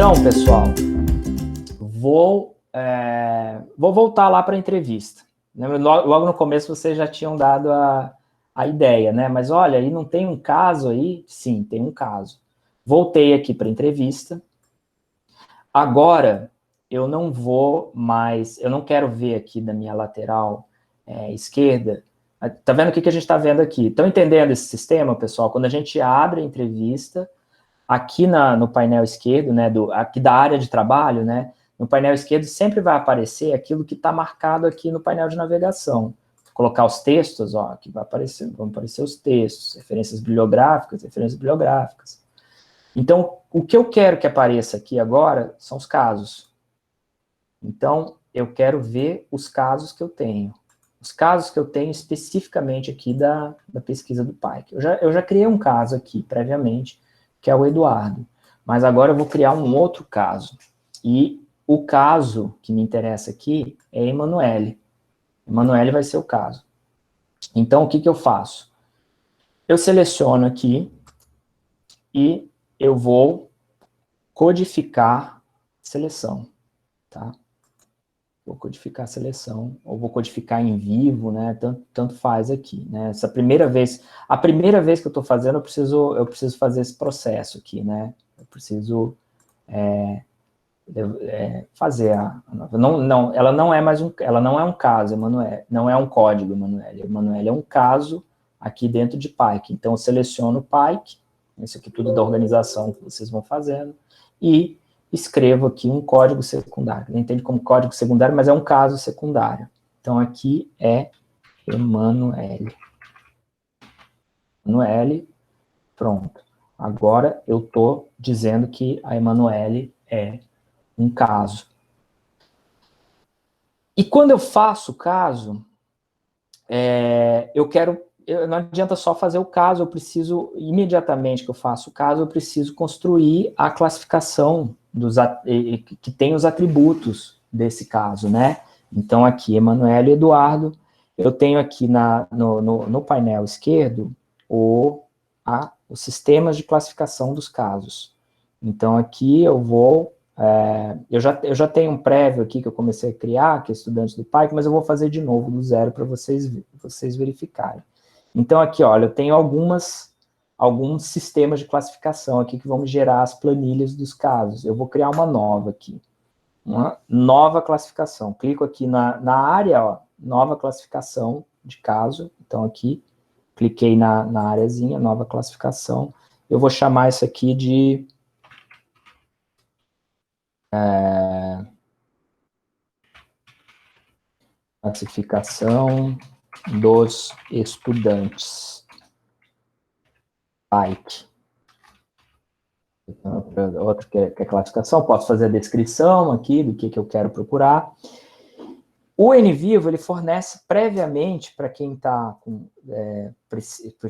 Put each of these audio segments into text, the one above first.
Então, pessoal, vou voltar lá para a entrevista. Logo no começo vocês já tinham dado a ideia, né? Mas olha, aí não tem um caso aí? Sim, tem um caso. Voltei aqui para a entrevista. Agora, eu não vou mais, eu não quero ver aqui da minha lateral esquerda. Tá vendo o que a gente está vendo aqui? Estão entendendo esse sistema, pessoal? Quando a gente abre a entrevista, aqui no painel esquerdo, né, aqui da área de trabalho, né, no painel esquerdo sempre vai aparecer aquilo que está marcado aqui no painel de navegação. Vou colocar os textos, ó, aqui vão aparecer os textos, referências bibliográficas. Então, o que eu quero que apareça aqui agora são os casos. Então, eu quero ver os casos que eu tenho. Os casos que eu tenho especificamente aqui da pesquisa do Pike. Eu já criei um caso aqui previamente, que é o Eduardo. Mas agora eu vou criar um outro caso. E o caso que me interessa aqui é Emanuele. Emanuele vai ser o caso. Então, o que eu faço? Eu seleciono aqui e eu vou codificar seleção, tá? Vou codificar a seleção, ou vou codificar em vivo, né? Tanto faz aqui, né? A primeira vez que eu estou fazendo, eu preciso fazer esse processo aqui, né? Eu preciso fazer ela não é mais ela não é um caso, Emanuele, não é um código, Emanuele. Emanuele é um caso aqui dentro de Pike. Então, eu seleciono o Pike, isso aqui tudo da organização que vocês vão fazendo, e escrevo aqui um código secundário. Não entende como código secundário, mas é um caso secundário. Então, aqui é Emanuele. Emanuele, pronto. Agora, eu estou dizendo que a Emanuele é um caso. E quando eu faço o caso, não adianta só fazer o caso, eu preciso, imediatamente que eu faço o caso, eu preciso construir a classificação que tem os atributos desse caso, né? Então, aqui, Emanuele e Eduardo, eu tenho aqui no painel esquerdo os sistemas de classificação dos casos. Então, aqui eu vou... eu já tenho um prévio aqui que eu comecei a criar, que é estudante do Python, mas eu vou fazer de novo do zero para vocês verificarem. Então, aqui, olha, eu tenho alguns sistemas de classificação aqui que vão me gerar as planilhas dos casos. Eu vou criar uma nova aqui. Uma nova classificação. Clico aqui na área, ó, nova classificação de caso. Então, aqui, cliquei na areazinha, nova classificação. Eu vou chamar isso aqui de... classificação dos estudantes. Pyke. Outra que é classificação, posso fazer a descrição aqui do que eu quero procurar. O NVivo, ele fornece previamente, para quem para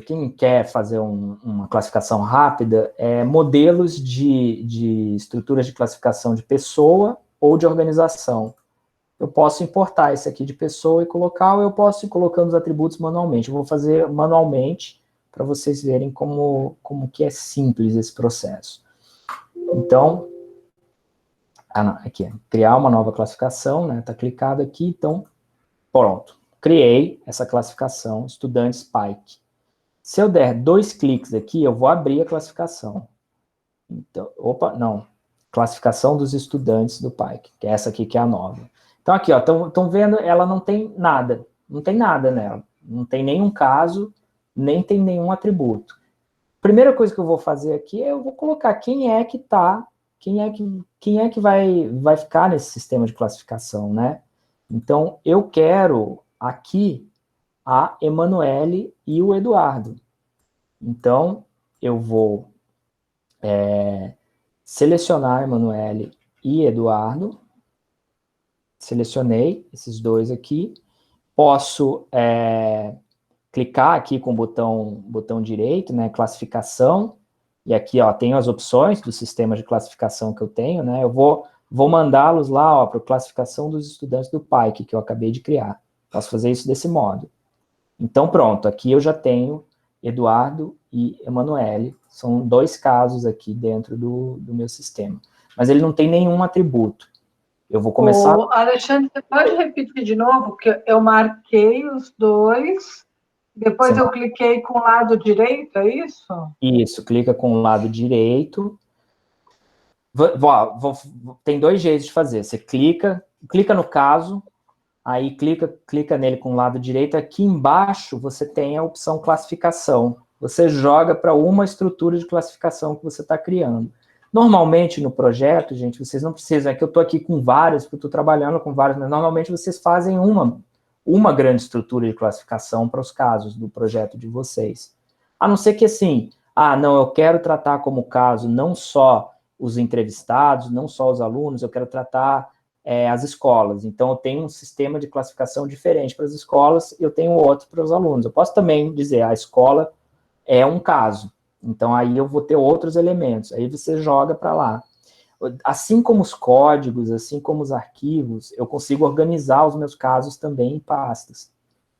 quem quer fazer uma classificação rápida, modelos de estruturas de classificação de pessoa ou de organização. Eu posso importar esse aqui de pessoa e colocar, ou eu posso ir colocando os atributos manualmente. Eu vou fazer manualmente para vocês verem como que é simples esse processo. Então, aqui, criar uma nova classificação, né? Está clicado aqui, então, pronto. Criei essa classificação, estudantes Pyke. Se eu der 2 cliques aqui, eu vou abrir a classificação. Então, classificação dos estudantes do Pyke, que é essa aqui que é a nova. Então, aqui, ó, estão vendo, ela não tem nada nela. Não tem nenhum caso, nem tem nenhum atributo. Primeira coisa que eu vou fazer aqui eu vou colocar quem é que vai ficar nesse sistema de classificação, né? Então, eu quero aqui a Emanuele e o Eduardo. Então, eu vou selecionar Emanuele e Eduardo. Selecionei esses dois aqui. Posso clicar aqui com o botão direito, né, classificação, e aqui, ó, tenho as opções do sistema de classificação que eu tenho, né, eu vou mandá-los lá, ó, para a classificação dos estudantes do Pyke, que eu acabei de criar. Posso fazer isso desse modo. Então, pronto, aqui eu já tenho Eduardo e Emanuele São 2 casos aqui dentro do meu sistema. Mas ele não tem nenhum atributo. Eu vou começar... Alexandre, você pode repetir de novo? Que eu marquei os 2, depois eu cliquei com o lado direito, é isso? Isso, clica com o lado direito. Tem 2 jeitos de fazer. Você clica no caso, aí clica nele com o lado direito. Aqui embaixo você tem a opção classificação. Você joga para uma estrutura de classificação que você está criando. Normalmente no projeto, gente, vocês não precisam, é que eu estou aqui com vários, porque eu estou trabalhando com vários, mas normalmente vocês fazem uma grande estrutura de classificação para os casos do projeto de vocês. A não ser que assim, não, eu quero tratar como caso não só os entrevistados, não só os alunos, eu quero tratar as escolas. Então, eu tenho um sistema de classificação diferente para as escolas e eu tenho outro para os alunos. Eu posso também dizer, a escola é um caso. Então, aí eu vou ter outros elementos. Aí você joga para lá. Assim como os códigos, assim como os arquivos, eu consigo organizar os meus casos também em pastas.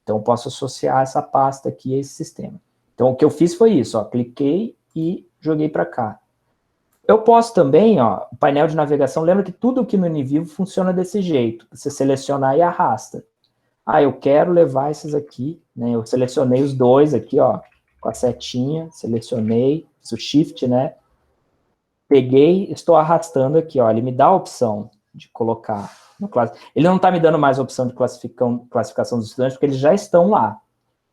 Então, eu posso associar essa pasta aqui a esse sistema. Então, o que eu fiz foi isso, cliquei e joguei para cá. Eu posso também, o painel de navegação, lembra que tudo aqui no NVivo funciona desse jeito. Você selecionar e arrasta. Eu quero levar esses aqui, né? Eu selecionei os 2 aqui, com a setinha, selecionei, fiz o shift, né? Peguei, estou arrastando aqui, ele me dá a opção de colocar no classe. Ele não está me dando mais a opção de classificação dos estudantes, porque eles já estão lá.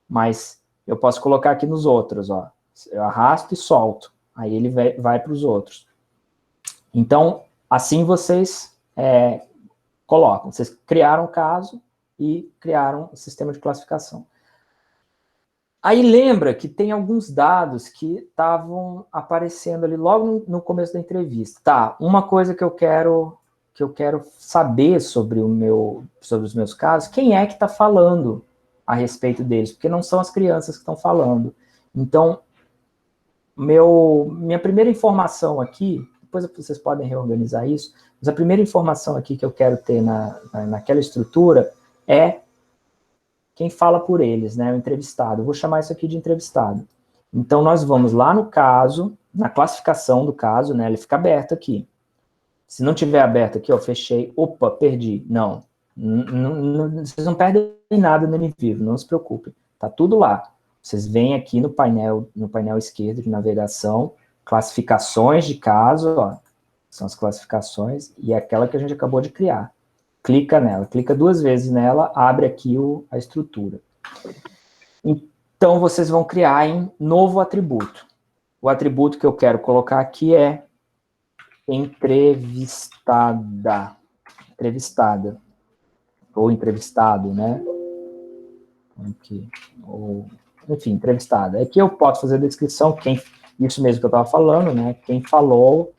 Mas eu posso colocar aqui nos outros, Eu arrasto e solto. Aí ele vai para os outros. Então, assim vocês colocam. Vocês criaram o caso e criaram o sistema de classificação. Aí lembra que tem alguns dados que estavam aparecendo ali logo no começo da entrevista. Uma coisa que eu quero saber sobre os meus casos, quem é que está falando a respeito deles? Porque não são as crianças que estão falando. Então, minha primeira informação aqui, depois vocês podem reorganizar isso, mas a primeira informação aqui que eu quero ter naquela estrutura é quem fala por eles, né, o entrevistado. Eu vou chamar isso aqui de entrevistado. Então, nós vamos lá no caso, na classificação do caso, né, ele fica aberto aqui. Se não tiver aberto aqui, fechei, opa, perdi. Não, vocês não perdem nada no NVivo, não se preocupem. Tá tudo lá. Vocês vêm aqui no painel esquerdo de navegação, classificações de caso, são as classificações, e é aquela que a gente acabou de criar. Clica nela, clica 2 vezes nela, abre aqui a estrutura. Então, vocês vão criar em novo atributo. O atributo que eu quero colocar aqui é entrevistada, ou entrevistado, né? Aqui, enfim, entrevistada. Aqui eu posso fazer a descrição, isso mesmo que eu estava falando, né? Quem falou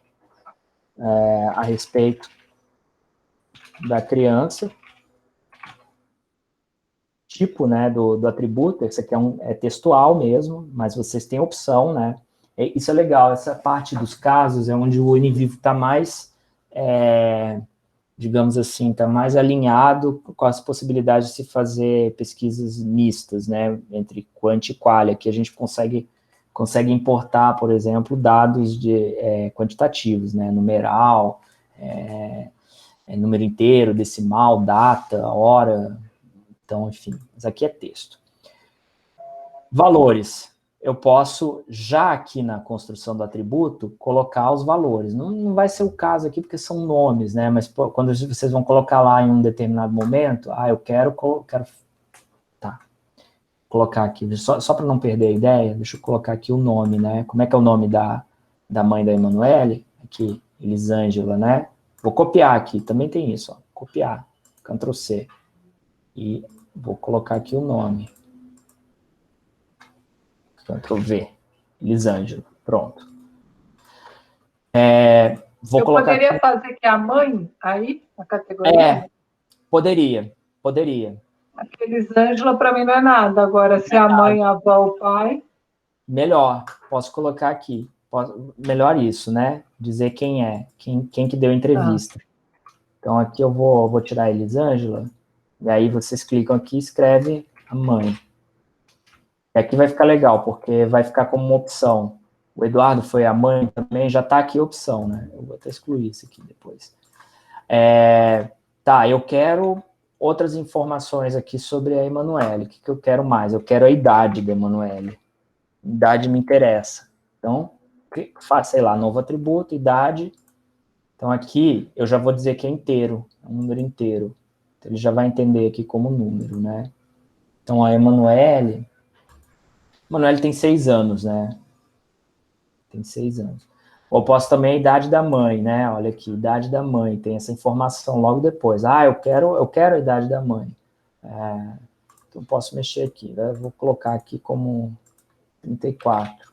a respeito da criança, tipo, né, do atributo, esse aqui é textual mesmo, mas vocês têm opção, né? Isso é legal, essa parte dos casos é onde o NVivo está mais, digamos assim, está mais alinhado com as possibilidades de se fazer pesquisas mistas, né, entre quant e qualia, que a gente consegue importar, por exemplo, dados quantitativos, né, numeral, número inteiro, decimal, data, hora. Então, enfim, isso aqui é texto. Valores. Eu posso, já aqui na construção do atributo, colocar os valores. Não vai ser o caso aqui, porque são nomes, né? Mas quando vocês vão colocar lá em um determinado momento, eu quero colocar aqui, só para não perder a ideia, deixa eu colocar aqui o nome, né? Como é que é o nome da mãe da Emanuele? Aqui, Elisângela, né? Vou copiar aqui, também tem isso, copiar, Ctrl+C. E vou colocar aqui o nome. Ctrl+V, Elisângela, pronto. Vou colocar poderia aqui... fazer que a mãe, aí, a categoria? Poderia. Aquele Elisângela, para mim, não é nada. Agora, se a mãe, a avó, o pai... Melhor, posso colocar aqui. Melhor isso, né? Dizer quem é, quem que deu a entrevista. Então, aqui eu vou tirar a Elisângela, e aí vocês clicam aqui e escreve a mãe. E aqui vai ficar legal, porque vai ficar como uma opção O Eduardo foi a mãe também, já está aqui a opção, né? Eu vou até excluir isso aqui depois. Tá, eu quero outras informações aqui sobre a Emanuele. O que eu quero mais? Eu quero a idade da Emanuele. Idade me interessa. Então, sei lá, novo atributo, idade. Então, aqui, eu já vou dizer que é inteiro, é um número inteiro. Então, ele já vai entender aqui como número, né? Então, a Emanuele tem 6 anos, né? Tem 6 anos. Ou posso também a idade da mãe, né? Olha aqui, idade da mãe, tem essa informação logo depois. Ah, eu quero a idade da mãe. Então, posso mexer aqui, né? Vou colocar aqui como 34.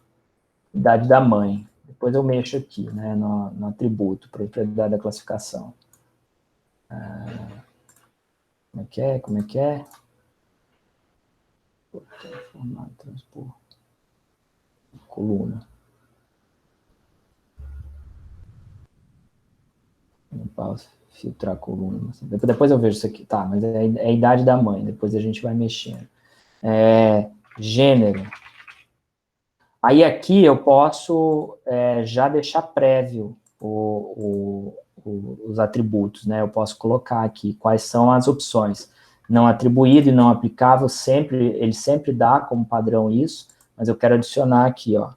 Idade da mãe. Depois eu mexo aqui, né? No atributo, propriedade da classificação. Como é que é? Como é que é? Transformar, transpor. Coluna. Não posso filtrar a coluna. Depois eu vejo isso aqui. Tá, mas é a idade da mãe. Depois a gente vai mexendo. Gênero. Aí aqui eu posso já deixar prévio os atributos, né? Eu posso colocar aqui quais são as opções. Não atribuído e não aplicável, ele sempre dá como padrão isso, mas eu quero adicionar aqui, ó,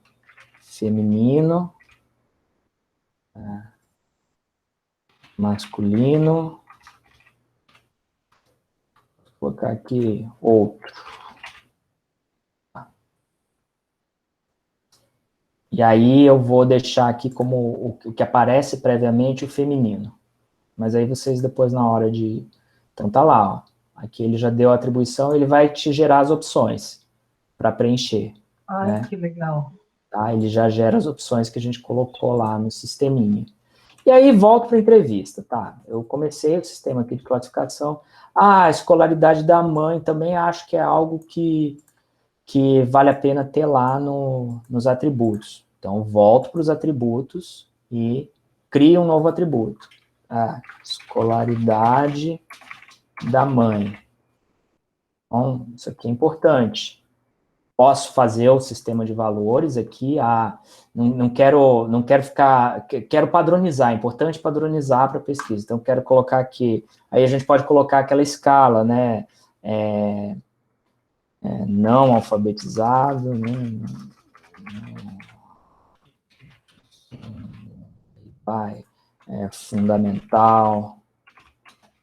feminino, masculino, vou colocar aqui outro. E aí eu vou deixar aqui como o que aparece previamente o feminino. Mas aí vocês depois na hora de... Então tá lá, ó. Aqui ele já deu a atribuição, ele vai te gerar as opções para preencher. Ai, né? que legal. Tá? Ele já gera as opções que a gente colocou lá no sisteminha. E aí volto para a entrevista, tá? Eu comecei o sistema aqui de classificação. A escolaridade da mãe também acho que é algo que vale a pena ter lá nos atributos. Então, volto para os atributos e crio um novo atributo. Escolaridade da mãe. Então, isso aqui é importante. Posso fazer o sistema de valores aqui. Não quero ficar... Quero padronizar, é importante padronizar para pesquisa. Então, quero colocar aqui... Aí a gente pode colocar aquela escala, né? Não alfabetizado, né? Fundamental,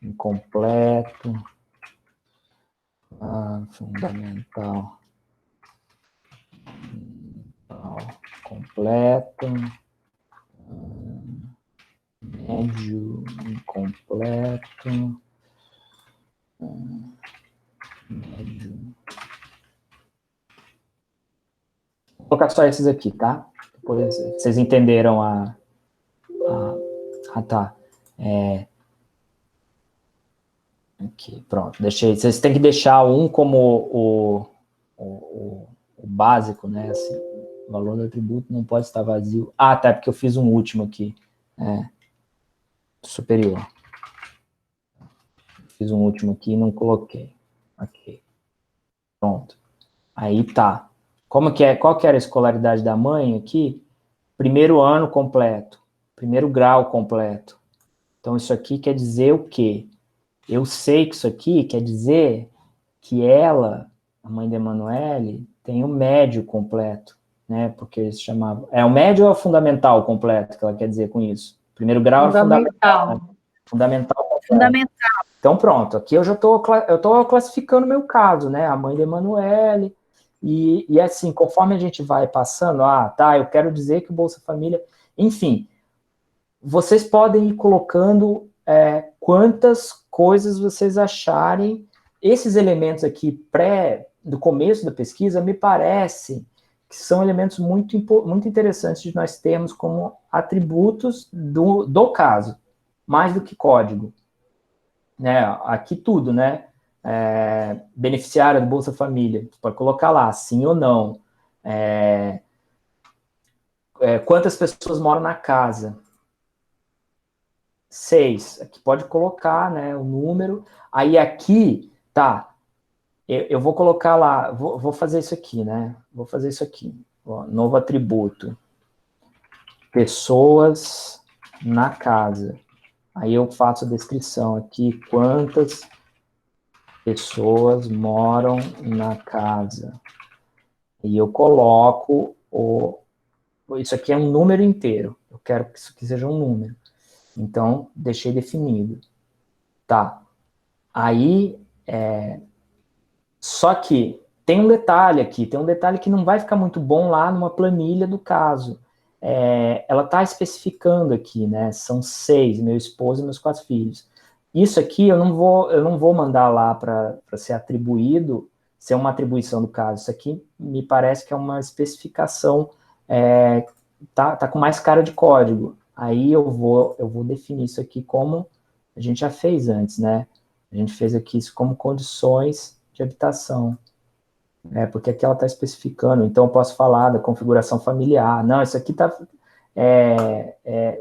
incompleto, fundamental, completo, médio, incompleto, médio. Vou colocar só esses aqui, tá? Depois vocês entenderam tá. Aqui, pronto, deixei. Vocês têm que deixar um como o básico, né? Assim, o valor do atributo não pode estar vazio. Tá, porque eu fiz um último aqui. Superior. Fiz um último aqui e não coloquei. Ok. Pronto. Aí tá. Qual que era a escolaridade da mãe aqui? Primeiro ano completo. Primeiro grau completo. Então, isso aqui quer dizer o quê? Eu sei que isso aqui quer dizer que ela, a mãe da Emanuele, tem o médio completo, né? Porque eles chamavam... É o médio ou é o fundamental completo que ela quer dizer com isso? Primeiro grau é fundamental. Né? Fundamental completo. Fundamental. Então, pronto. Aqui eu já estou classificando o meu caso, né? A mãe da Emanuele. E assim, conforme a gente vai passando, tá, eu quero dizer que o Bolsa Família... Enfim, vocês podem ir colocando quantas coisas vocês acharem. Esses elementos aqui, do começo da pesquisa, me parece que são elementos muito interessantes de nós termos como atributos do caso, mais do que código. Né? Aqui tudo, né? Beneficiária do Bolsa Família, você pode colocar lá, sim ou não. Quantas pessoas moram na casa? 6. Aqui pode colocar, né, o número. Aí aqui, tá, eu vou colocar lá, vou fazer isso aqui, né? Vou fazer isso aqui. Ó, novo atributo. pessoas na casa. Aí eu faço a descrição aqui, quantas pessoas moram na casa. E eu coloco isso aqui é um número inteiro. Eu quero que isso aqui seja um número. Então, deixei definido. Tá. Aí, só que tem um detalhe aqui, tem um detalhe que não vai ficar muito bom lá numa planilha do caso. Ela está especificando aqui, né? São 6, meu esposo e meus 4 filhos. Isso aqui eu não vou mandar lá para ser atribuído, ser uma atribuição do caso. Isso aqui me parece que é uma especificação, tá com mais cara de código. Aí eu vou definir isso aqui como a gente já fez antes, né? A gente fez aqui isso como condições de habitação. Porque aqui ela está especificando, então eu posso falar da configuração familiar. Não, isso aqui está...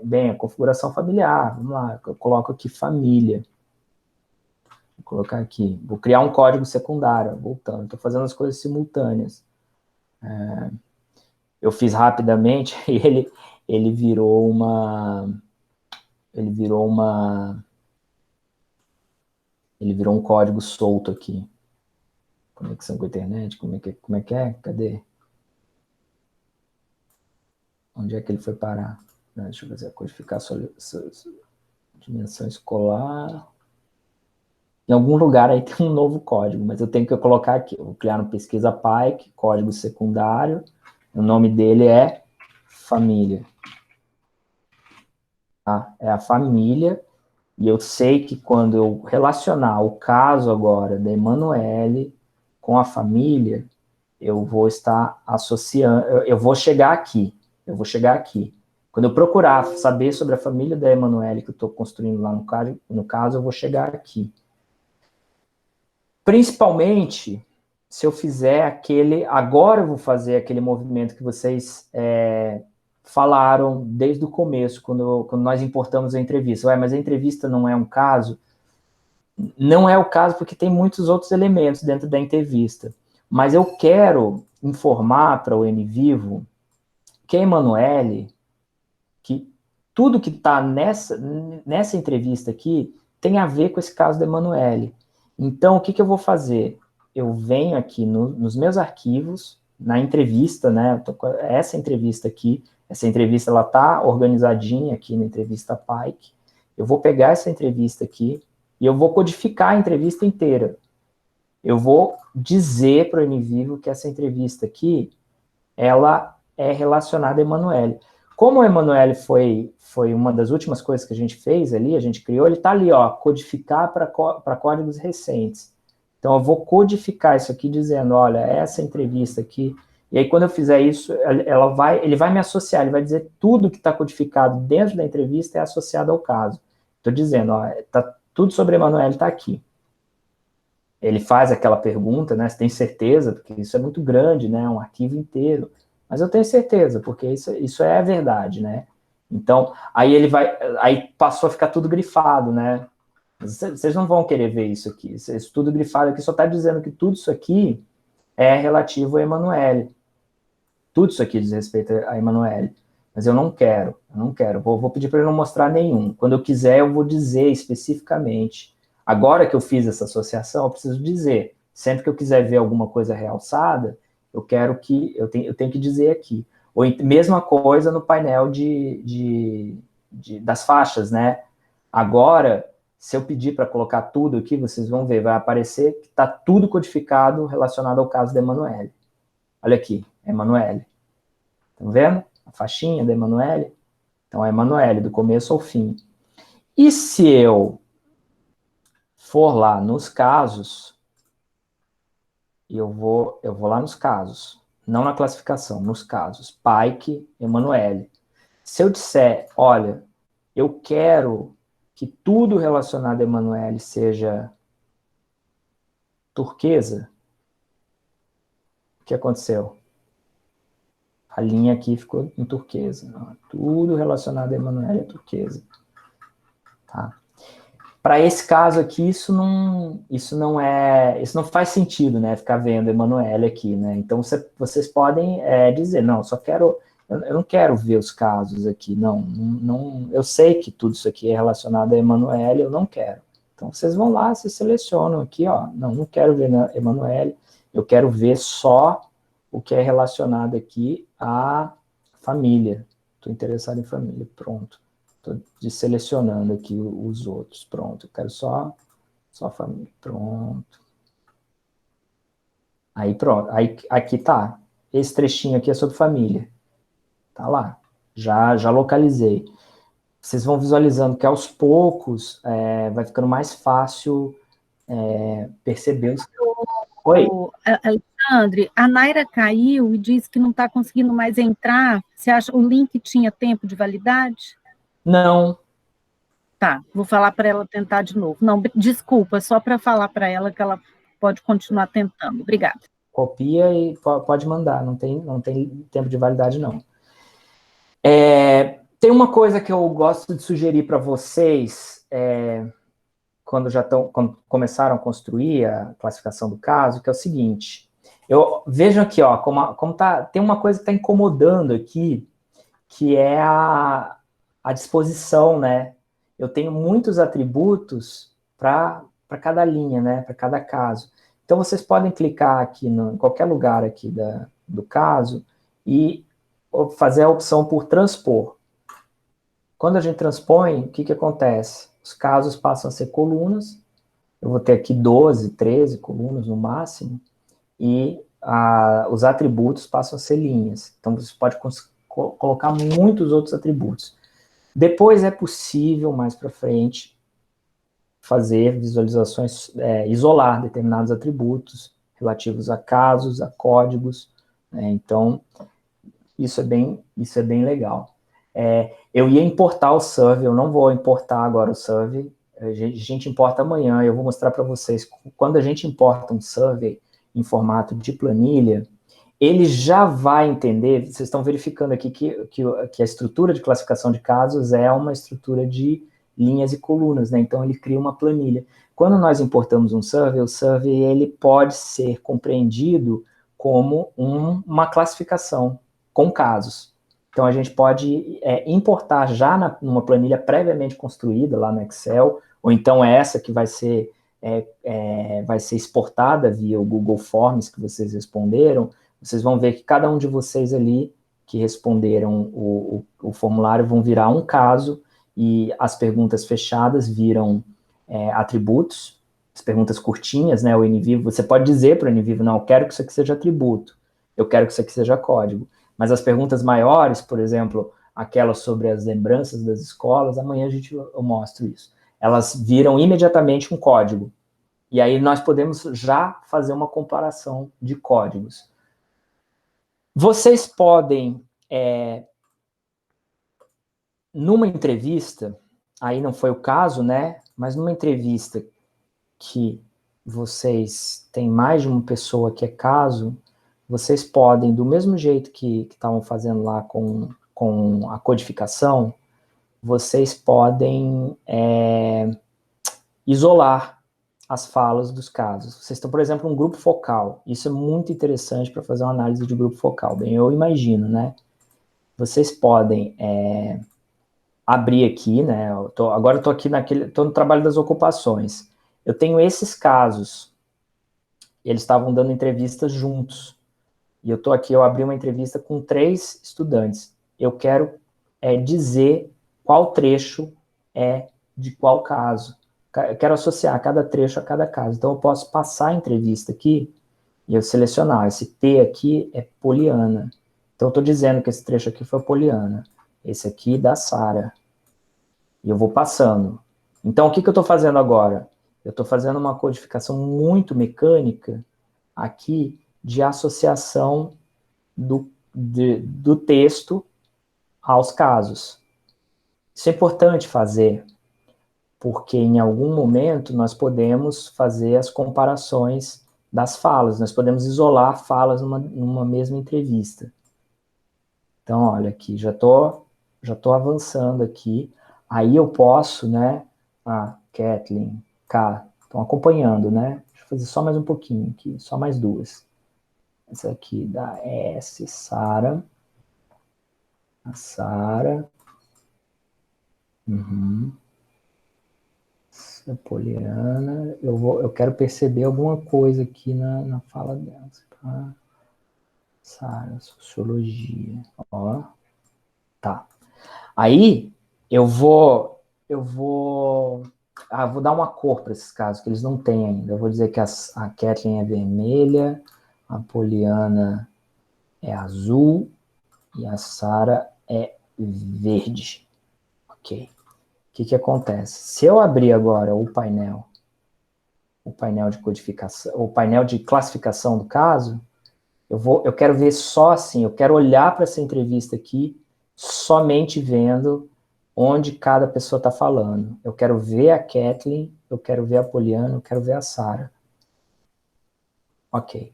bem, a configuração familiar, vamos lá, eu coloco aqui família. Vou colocar aqui, vou criar um código secundário, voltando, estou fazendo as coisas simultâneas. Eu fiz rapidamente e ele virou um código solto aqui. Conexão com a internet, como é que é? Cadê? Onde é que ele foi parar? Deixa eu fazer, codificar sua dimensão escolar. Em algum lugar aí tem um novo código, mas eu tenho que colocar aqui. Eu vou criar no pesquisa Pike, código secundário. O nome dele é família. Tá? É a família. E eu sei que quando eu relacionar o caso agora da Emanuele com a família, eu vou estar associando, eu vou chegar aqui. Quando eu procurar saber sobre a família da Emanuele que eu estou construindo lá no caso, eu vou chegar aqui. Principalmente se eu fizer agora eu vou fazer aquele movimento que vocês falaram desde o começo, quando nós importamos a entrevista. Mas a entrevista não é um caso? Não é o caso porque tem muitos outros elementos dentro da entrevista. Mas eu quero informar para o NVivo que a Emanuele, que tudo que está nessa entrevista aqui tem a ver com esse caso da Emanuele. Então, o que eu vou fazer? Eu venho aqui nos meus arquivos, na entrevista, né? Essa entrevista aqui, ela está organizadinha aqui na entrevista Pike. Eu vou pegar essa entrevista aqui e eu vou codificar a entrevista inteira. Eu vou dizer para o NVivo que essa entrevista aqui, ela é relacionada a Emanuele. Como a Emanuele foi uma das últimas coisas que a gente fez ali, a gente criou, ele está ali, ó, codificar para códigos recentes. Então, eu vou codificar isso aqui dizendo, olha, essa entrevista aqui, e aí quando eu fizer isso, ele vai me associar, ele vai dizer tudo que está codificado dentro da entrevista é associado ao caso. Estou dizendo, ó, tudo sobre a Emanuele está aqui. Ele faz aquela pergunta, né, você tem certeza? Porque isso é muito grande, né, um arquivo inteiro. Mas eu tenho certeza, porque isso é a verdade, né? Então, aí passou a ficar tudo grifado, né? Vocês não vão querer ver isso aqui. Isso tudo grifado aqui só está dizendo que tudo isso aqui é relativo a Emanuele. Tudo isso aqui diz respeito a Emanuele. Mas eu não quero. Vou pedir para ele não mostrar nenhum. Quando eu quiser, eu vou dizer especificamente. Agora que eu fiz essa associação, eu preciso dizer. Sempre que eu quiser ver alguma coisa realçada, eu tenho que dizer aqui. Ou mesma coisa no painel das faixas, né? Agora, se eu pedir para colocar tudo aqui, vocês vão ver, vai aparecer que está tudo codificado relacionado ao caso da Emanuele. Olha aqui, Emanuele. Estão vendo? A faixinha da Emanuele. Então, a Emanuele, do começo ao fim. E se eu for lá nos casos, eu vou lá nos casos, não na classificação, nos casos, Pike, Emanuele. Se eu disser, olha, eu quero que tudo relacionado a Emanuele seja turquesa, o que aconteceu? A linha aqui ficou em turquesa. Tudo relacionado a Emanuele é turquesa. Tá? Para esse caso aqui, isso não faz sentido, né? Ficar vendo Emanuele aqui, né? Então, vocês podem dizer, não, só quero Eu não quero ver os casos aqui, não, eu sei que tudo isso aqui é relacionado a Emanuele, eu não quero. Então, vocês vão lá, vocês selecionam aqui, ó, não quero ver na Emanuele, eu quero ver só o que é relacionado aqui à família. Estou interessado em família, pronto. Estou selecionando aqui os outros, pronto. Eu quero só família, pronto. Aí, pronto, aí, aqui tá. Esse trechinho aqui é sobre família. Tá lá, já localizei. Vocês vão visualizando que aos poucos vai ficando mais fácil perceber os... Oi? Alexandre, a Naira caiu e disse que não está conseguindo mais entrar. Você acha o link tinha tempo de validade? Não. Tá, vou falar para ela tentar de novo. Não, desculpa, só para falar para ela que ela pode continuar tentando. Obrigada. Copia e pode mandar, não tem tempo de validade, não. Tem uma coisa que eu gosto de sugerir para vocês, quando começaram a construir a classificação do caso, que é o seguinte, vejam aqui, ó, tem uma coisa que está incomodando aqui, que é a disposição, né? Eu tenho muitos atributos para cada linha, né? Para cada caso. Então, vocês podem clicar aqui em qualquer lugar aqui do caso e fazer a opção por transpor. Quando a gente transpõe, o que acontece? Os casos passam a ser colunas, eu vou ter aqui 12, 13 colunas no máximo, e os atributos passam a ser linhas. Então, você pode colocar muitos outros atributos. Depois é possível, mais para frente, fazer visualizações, isolar determinados atributos relativos a casos, a códigos, né? Então, isso é bem legal. Eu ia importar o survey, eu não vou importar agora o survey, a gente importa amanhã, eu vou mostrar para vocês, quando a gente importa um survey em formato de planilha, ele já vai entender, vocês estão verificando aqui que a estrutura de classificação de casos é uma estrutura de linhas e colunas, né? Então, ele cria uma planilha. Quando nós importamos um survey, o survey ele pode ser compreendido como uma classificação com casos. Então, a gente pode importar já numa planilha previamente construída lá no Excel, ou então essa que vai ser exportada via o Google Forms que vocês responderam. Vocês vão ver que cada um de vocês ali que responderam o formulário vão virar um caso e as perguntas fechadas viram atributos, as perguntas curtinhas, né, o NVivo, você pode dizer para o NVivo, não, eu quero que isso aqui seja atributo, eu quero que isso aqui seja código, mas as perguntas maiores, por exemplo, aquelas sobre as lembranças das escolas, amanhã eu mostro isso, elas viram imediatamente um código, e aí nós podemos já fazer uma comparação de códigos. Vocês podem, numa entrevista, aí não foi o caso, né? Mas numa entrevista que vocês têm mais de uma pessoa que é caso, vocês podem, do mesmo jeito que estavam fazendo lá com a codificação, vocês podem isolar as falas dos casos. Vocês estão, por exemplo, um grupo focal. Isso é muito interessante para fazer uma análise de grupo focal. Bem, eu imagino, né? Vocês podem abrir aqui, né? Agora eu estou aqui estou no trabalho das ocupações. Eu tenho esses casos. Eles estavam dando entrevistas juntos. E eu estou aqui, eu abri uma entrevista com 3 estudantes. Eu quero dizer qual trecho é de qual caso. Eu quero associar cada trecho a cada caso. Então, eu posso passar a entrevista aqui e eu selecionar. Esse T aqui é Poliana. Então, eu estou dizendo que esse trecho aqui foi Poliana. Esse aqui da Sara. E eu vou passando. Então, o que eu estou fazendo agora? Eu estou fazendo uma codificação muito mecânica aqui de associação do texto aos casos. Isso é importante fazer, porque em algum momento nós podemos fazer as comparações das falas, nós podemos isolar falas numa mesma entrevista. Então, olha aqui, já tô avançando aqui, aí eu posso, né, Kathleen, estão acompanhando, né, deixa eu fazer só mais um pouquinho aqui, só mais 2. Essa aqui da S, Sara. A Sara. A Poliana. Eu quero perceber alguma coisa aqui na fala dela. Sara, sociologia. Ó. Tá. Aí, vou dar uma cor para esses casos, que eles não têm ainda. Eu vou dizer que a Kathleen é vermelha, a Poliana é azul e a Sara é verde. Ok. O que acontece? Se eu abrir agora o painel de codificação, o painel de classificação do caso, eu quero ver só assim, eu quero olhar para essa entrevista aqui, somente vendo onde cada pessoa está falando. Eu quero ver a Kathleen, eu quero ver a Poliana, eu quero ver a Sara. Ok.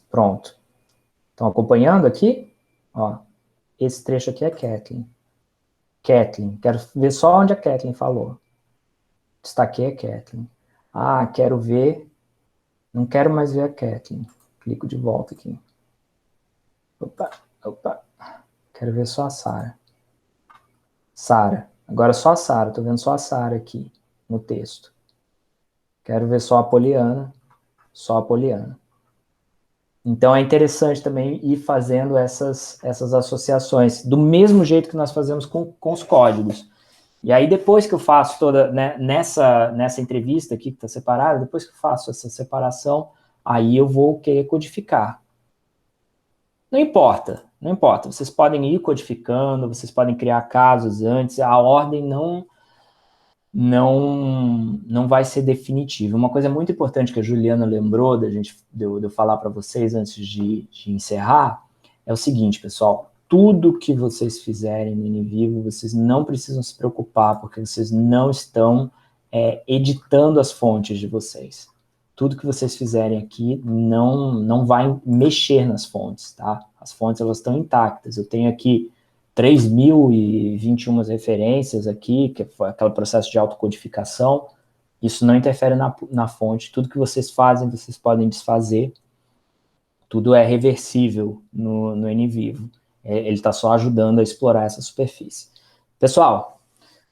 Pronto. Estão acompanhando aqui? Ó, esse trecho aqui é Kathleen. Kathleen. Quero ver só onde a Kathleen falou. Destaquei a Kathleen. Ah, quero ver. Não quero mais ver a Kathleen. Clico de volta aqui. Opa. Quero ver só a Sara. Sara. Agora só a Sara. Estou vendo só a Sara aqui no texto. Quero ver só a Poliana. Só a Poliana. Então é interessante também ir fazendo essas associações, do mesmo jeito que nós fazemos com os códigos. E aí depois que eu faço toda, né, nessa entrevista aqui que está separada, depois que eu faço essa separação, aí eu vou querer codificar. Não importa, vocês podem ir codificando, vocês podem criar casos antes, a ordem não vai ser definitiva. Uma coisa muito importante que a Juliana lembrou de eu falar para vocês antes de encerrar é o seguinte, pessoal, tudo que vocês fizerem no NVivo, vocês não precisam se preocupar, porque vocês não estão editando as fontes de vocês. Tudo que vocês fizerem aqui não vai mexer nas fontes, tá? As fontes, elas estão intactas. Eu tenho aqui 3.021 referências aqui, que foi aquele processo de autocodificação. Isso não interfere na fonte. Tudo que vocês fazem, vocês podem desfazer. Tudo é reversível no NVivo. Ele está só ajudando a explorar essa superfície. Pessoal,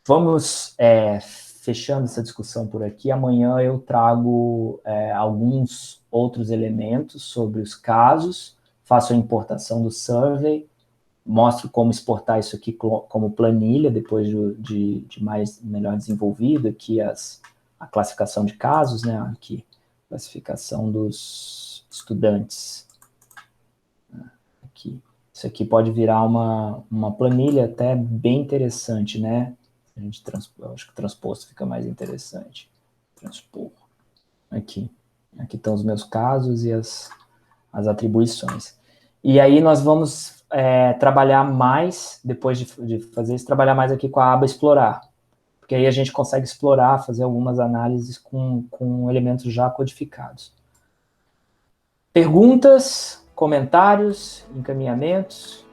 vamos fechando essa discussão por aqui. Amanhã eu trago alguns outros elementos sobre os casos, faço a importação do survey, mostro como exportar isso aqui como planilha, depois de melhor desenvolvido, aqui a classificação de casos, né? Aqui, classificação dos estudantes. Aqui. Isso aqui pode virar uma planilha até bem interessante, né? Eu acho que transposto fica mais interessante. Transpor. Aqui estão os meus casos e as atribuições. E aí nós vamos trabalhar mais, depois de fazer isso, trabalhar mais aqui com a aba explorar. Porque aí a gente consegue explorar, fazer algumas análises com elementos já codificados. Perguntas, comentários, encaminhamentos?